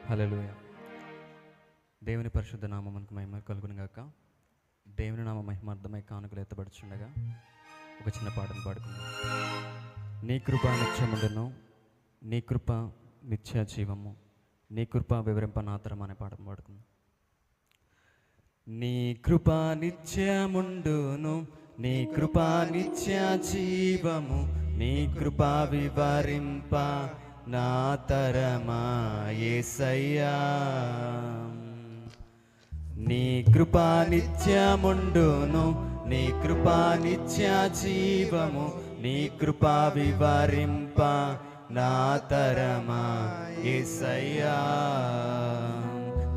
హల్లెలూయా. దేవుని పరిశుద్ధ నామమునకు మహిమ కలుగును గాక. దేవుని నామ మహిమార్థమై కానుకలు ఎత్తబడుచుండగా ఒక చిన్న పాటను పాడుకుందాం. నీ కృప నిత్యముండును, నీ కృప నిత్య జీవము, నీ కృప వివరింపనాతరం అనే పాటను పాడుకుందాం. నీ కృప నిత్యముండును, నీ కృప నిత్య జీవము, నీ కృప వివరింప నా తరమా యేసయ్యా. నీ కృప నిత్యముండును, నీ కృప నిత్య జీవము, నీ కృప వివరింప నా తరమా యేసయ్యా.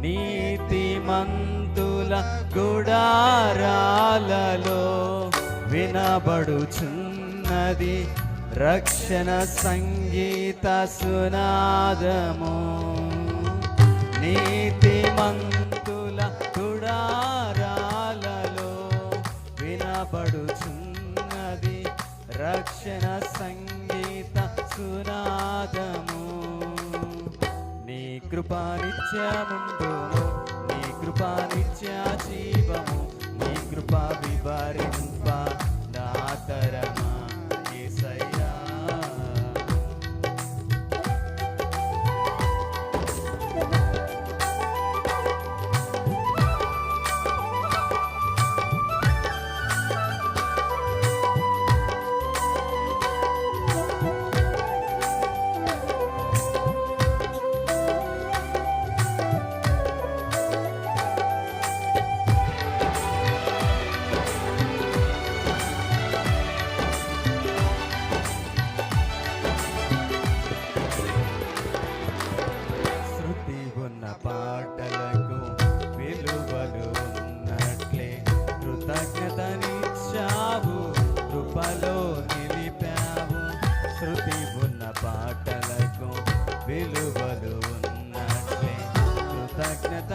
నీతిమంతుల గుడారాలలో వినబడుచున్నది రక్షణ సంగీత సునాదము. నీతిమంతుల గుడారాలలో వినబడుచున్నది రక్షణ సంగీత సునాదము. నీ కృపా నిత్యముండును, నీ కృపా నిత్య జీవము, నీ కృపా వివరింప నా తరమా యేసయ్యా. పాటలకు విలువలు ఉన్నట్లే కృతజ్ఞతనిచ్చావు, కృపలో నిలిపావు. శృతి ఉన్న పాటలకు విలువలు ఉన్నట్లే కృతజ్ఞత